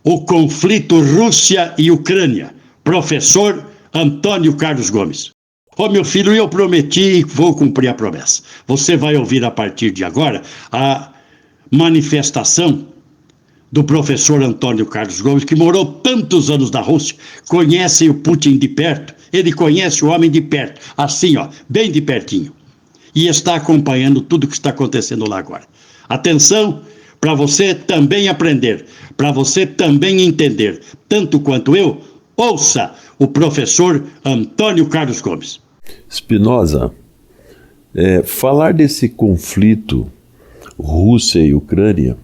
o conflito Rússia e Ucrânia. Professor Antônio Carlos Gomes. Ô, meu filho, eu prometi e vou cumprir a promessa. Você vai ouvir a partir de agora a manifestação do professor Antônio Carlos Gomes, que morou tantos anos na Rússia, conhece o Putin de perto, ele conhece o homem de perto, assim, ó, bem de pertinho, e está acompanhando tudo o que está acontecendo lá agora. Atenção, para você também aprender, para você também entender, tanto quanto eu, ouça o professor Antônio Carlos Gomes. Spinoza, falar desse conflito Rússia e Ucrânia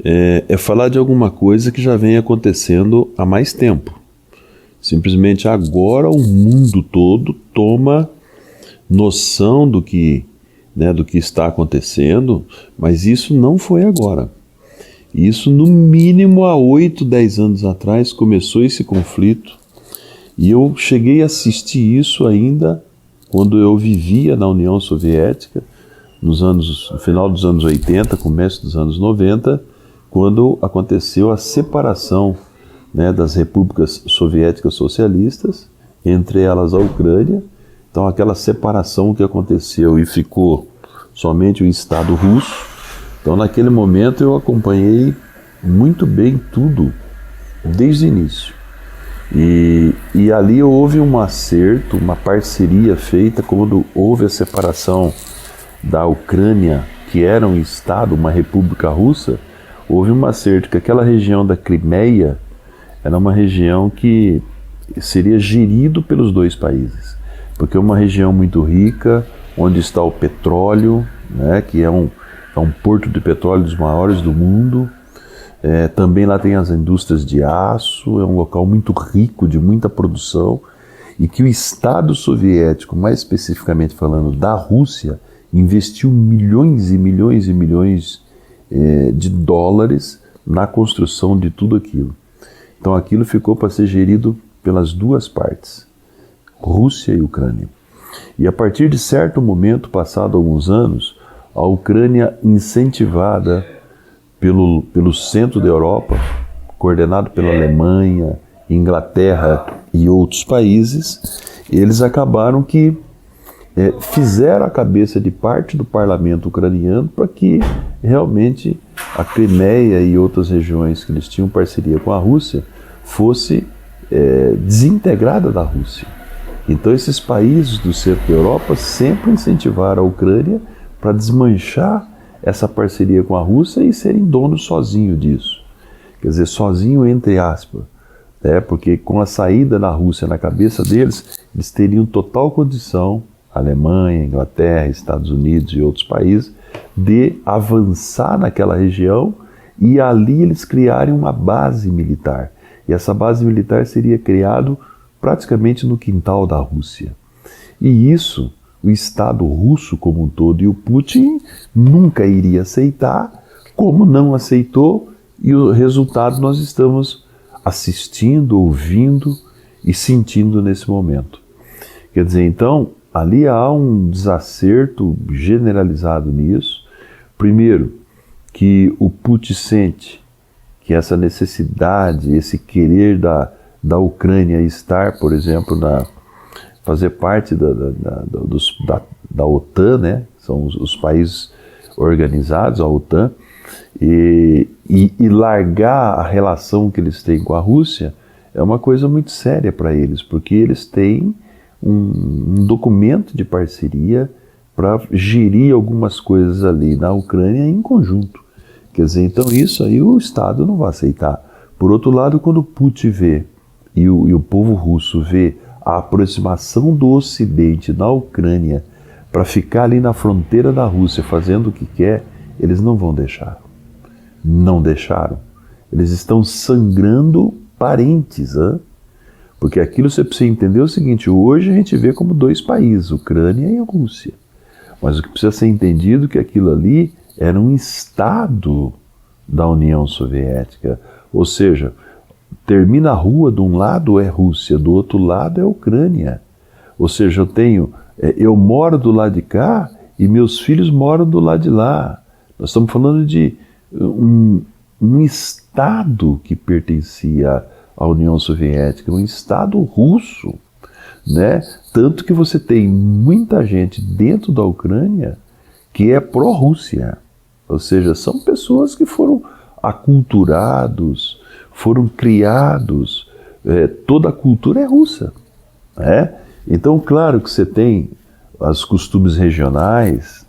é falar de alguma coisa que já vem acontecendo há mais tempo. Simplesmente agora o mundo todo toma noção do que está acontecendo, mas isso não foi agora. Isso no mínimo há 8, 10 anos atrás começou esse conflito, e eu cheguei a assistir isso ainda quando eu vivia na União Soviética, no final dos anos 80, começo dos anos 90, quando aconteceu a separação, das repúblicas soviéticas socialistas, entre elas a Ucrânia. Então aquela separação que aconteceu e ficou somente o Estado russo. Então naquele momento eu acompanhei muito bem tudo, desde o início. E ali houve um acerto, uma parceria feita quando houve a separação da Ucrânia, que era um Estado, uma república russa. Houve um acerto que aquela região da Crimeia era uma região que seria gerido pelos dois países, porque é uma região muito rica, onde está o petróleo, que é um porto de petróleo dos maiores do mundo. Também lá tem as indústrias de aço, é um local muito rico, de muita produção, e que o Estado soviético, mais especificamente falando da Rússia, investiu milhões e milhões e milhões de dólares na construção de tudo aquilo. Então aquilo ficou para ser gerido pelas duas partes, Rússia e Ucrânia. E a partir de certo momento, passado alguns anos, a Ucrânia, incentivada pelo centro da Europa, coordenado pela Alemanha, Inglaterra e outros países, eles acabaram que fizeram a cabeça de parte do parlamento ucraniano para que realmente a Crimeia e outras regiões que eles tinham parceria com a Rússia fosse desintegrada da Rússia. Então esses países do centro da Europa sempre incentivaram a Ucrânia para desmanchar essa parceria com a Rússia e serem donos sozinhos disso. Quer dizer, sozinho entre aspas, porque com a saída da Rússia na cabeça deles, eles teriam total condição, Alemanha, Inglaterra, Estados Unidos e outros países, de avançar naquela região e ali eles criarem uma base militar. E essa base militar seria criada praticamente no quintal da Rússia. E isso, o Estado russo como um todo e o Putin nunca iria aceitar, como não aceitou, e o resultado nós estamos assistindo, ouvindo e sentindo nesse momento. Quer dizer, então, ali há um desacerto generalizado nisso. Primeiro, que o Putin sente que essa necessidade, esse querer da Ucrânia estar, por exemplo, fazer parte da OTAN, são os países organizados, a OTAN, e largar a relação que eles têm com a Rússia é uma coisa muito séria para eles, porque eles têm um documento de parceria para gerir algumas coisas ali na Ucrânia em conjunto. Quer dizer, então isso aí o Estado não vai aceitar. Por outro lado, quando o Putin vê, e o povo russo vê a aproximação do Ocidente na Ucrânia para ficar ali na fronteira da Rússia fazendo o que quer, eles não vão deixar. Não deixaram. Eles estão sangrando parentes, porque aquilo você precisa entender o seguinte: hoje a gente vê como dois países, Ucrânia e a Rússia. Mas o que precisa ser entendido é que aquilo ali era um Estado da União Soviética. Ou seja, termina a rua, de um lado é Rússia, do outro lado é Ucrânia. Ou seja, eu moro do lado de cá e meus filhos moram do lado de lá. Nós estamos falando de um estado que pertencia à União Soviética, um estado russo, né? Tanto que você tem muita gente dentro da Ucrânia que é pró-Rússia, ou seja, são pessoas que foram aculturados, foram criados, toda a cultura é russa, né? Então, claro que você tem os costumes regionais,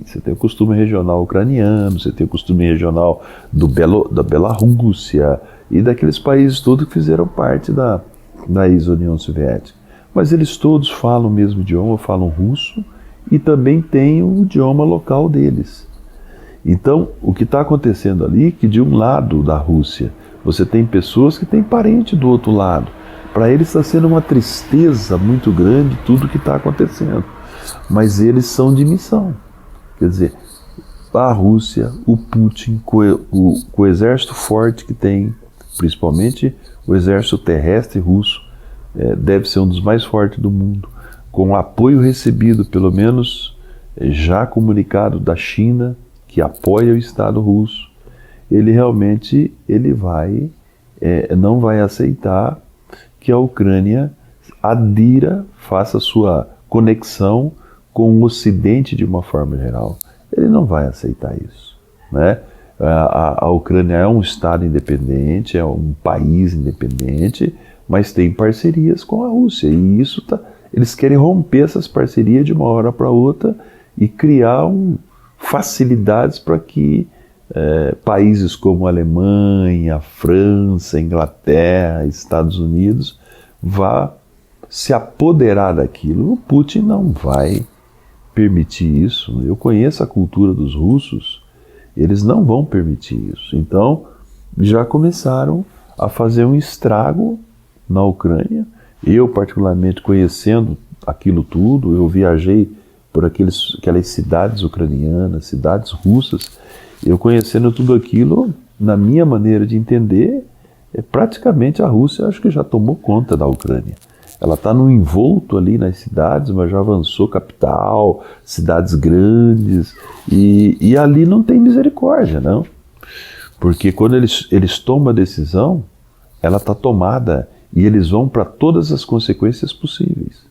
você tem o costume regional ucraniano, você tem o costume regional da Bielorrússia e daqueles países todos que fizeram parte da ex-União Soviética. Mas eles todos falam o mesmo idioma, falam russo e também tem o idioma local deles. Então, o que está acontecendo ali é que de um lado da Rússia você tem pessoas que têm parente do outro lado. Para eles está sendo uma tristeza muito grande tudo o que está acontecendo. Mas eles são de missão. Quer dizer, a Rússia, o Putin, com o exército forte que tem, principalmente o exército terrestre russo, deve ser um dos mais fortes do mundo, com o apoio recebido, pelo menos já comunicado da China, que apoia o Estado russo, ele realmente não vai aceitar que a Ucrânia adira, faça sua conexão com o Ocidente de uma forma geral. Ele não vai aceitar isso, né? A Ucrânia é um Estado independente, é um país independente, mas tem parcerias com a Rússia, e eles querem romper essas parcerias de uma hora para outra e criar facilidades para que países como a Alemanha, França, Inglaterra, Estados Unidos vá se apoderar daquilo. O Putin não vai permitir isso. Eu conheço a cultura dos russos, eles não vão permitir isso. Então, já começaram a fazer um estrago na Ucrânia. Eu, particularmente, conhecendo aquilo tudo, eu viajei por aquelas cidades ucranianas, cidades russas, eu conhecendo tudo aquilo, na minha maneira de entender, praticamente a Rússia acho que já tomou conta da Ucrânia. Ela está no envolto ali nas cidades, mas já avançou capital, cidades grandes, e ali não tem misericórdia, não. Porque quando eles tomam a decisão, ela está tomada e eles vão para todas as consequências possíveis.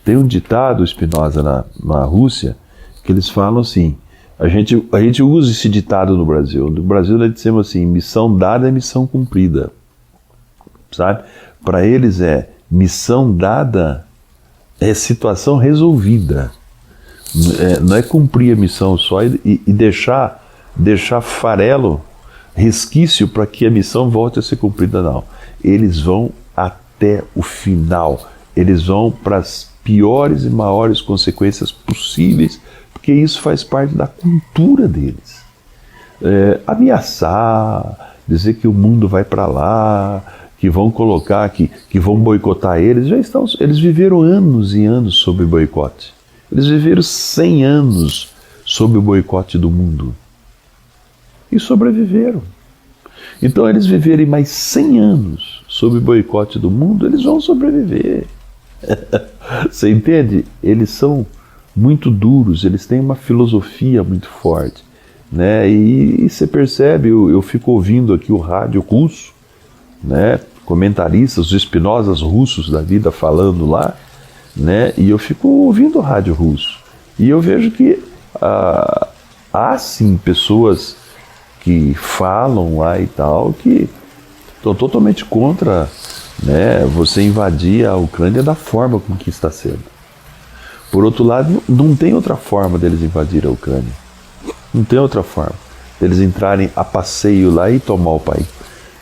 Tem um ditado, Spinoza, na Rússia, que eles falam assim, a gente usa esse ditado no Brasil. No Brasil nós dizemos assim, missão dada é missão cumprida. Sabe? Para eles missão dada é situação resolvida. Não é cumprir a missão só e deixar farelo, resquício para que a missão volte a ser cumprida, não. Eles vão até o final. Eles vão para as piores e maiores consequências possíveis, porque isso faz parte da cultura deles. Ameaçar, dizer que o mundo vai para lá, que vão colocar, que vão boicotar eles, eles viveram anos e anos sob boicote. Eles viveram 100 anos sob o boicote do mundo. E sobreviveram. Então eles viverem mais 100 anos sob o boicote do mundo, eles vão sobreviver. Você entende? Eles são muito duros, eles têm uma filosofia muito forte, né? E você percebe, eu fico ouvindo aqui o rádio russo, né? Comentaristas, os Spinozas russos da vida falando lá, né? E eu fico ouvindo o rádio russo. E eu vejo que há sim pessoas que falam lá e tal, que estão totalmente contra, né, você invadir a Ucrânia da forma como que está sendo. Por outro lado, não tem outra forma deles invadir a Ucrânia. Não tem outra forma deles entrarem a passeio lá e tomar o país.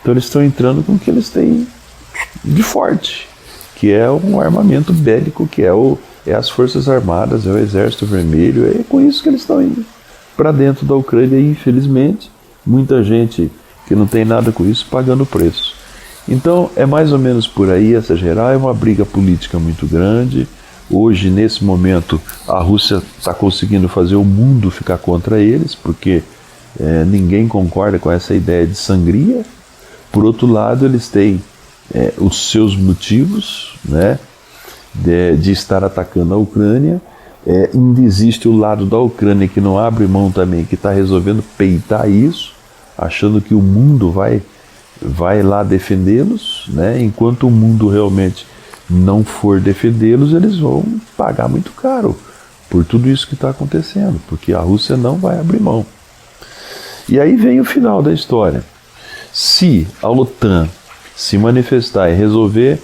Então eles estão entrando com o que eles têm de forte, que é um armamento bélico, que é as Forças Armadas, é o Exército Vermelho, é com isso que eles estão indo para dentro da Ucrânia e, infelizmente, muita gente que não tem nada com isso pagando o preço. Então é mais ou menos por aí, essa geral, é uma briga política muito grande. Hoje, nesse momento, a Rússia está conseguindo fazer o mundo ficar contra eles, porque ninguém concorda com essa ideia de sangria. Por outro lado, eles têm os seus motivos, né, de estar atacando a Ucrânia. Ainda existe o lado da Ucrânia que não abre mão também, que está resolvendo peitar isso. achando que o mundo vai lá defendê-los, né? Enquanto o mundo realmente não for defendê-los, eles vão pagar muito caro por tudo isso que está acontecendo, porque a Rússia não vai abrir mão. E aí vem o final da história. Se a OTAN se manifestar e resolver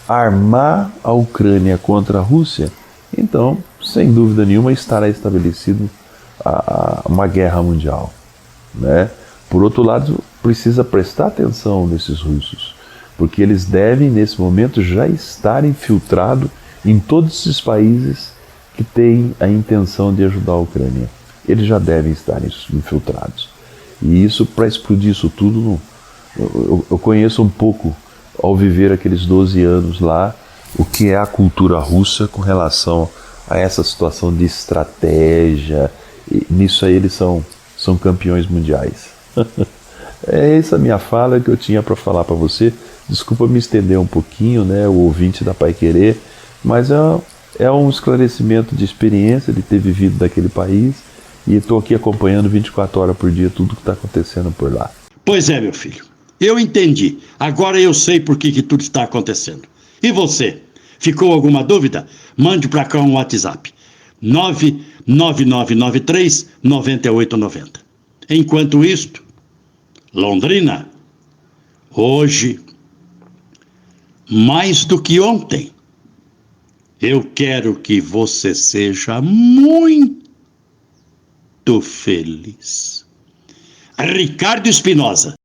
armar a Ucrânia contra a Rússia, então, sem dúvida nenhuma, estará estabelecido uma guerra mundial, né? Por outro lado, precisa prestar atenção nesses russos, porque eles devem, nesse momento, já estar infiltrados em todos esses países que têm a intenção de ajudar a Ucrânia. Eles já devem estar infiltrados. E isso, para explodir isso tudo, eu conheço um pouco, ao viver aqueles 12 anos lá, o que é a cultura russa com relação a essa situação de estratégia. E nisso aí eles são campeões mundiais. É essa minha fala que eu tinha para falar para você. Desculpa me estender um pouquinho, né, o ouvinte da Paiquerê, mas é um esclarecimento de experiência de ter vivido daquele país e estou aqui acompanhando 24 horas por dia tudo que está acontecendo por lá. Pois é, meu filho. Eu entendi. Agora eu sei por que tudo está acontecendo. E você? Ficou alguma dúvida? Mande para cá um WhatsApp. 99993-9890. Enquanto isto, Londrina, hoje, mais do que ontem, eu quero que você seja muito feliz. Ricardo Espinosa.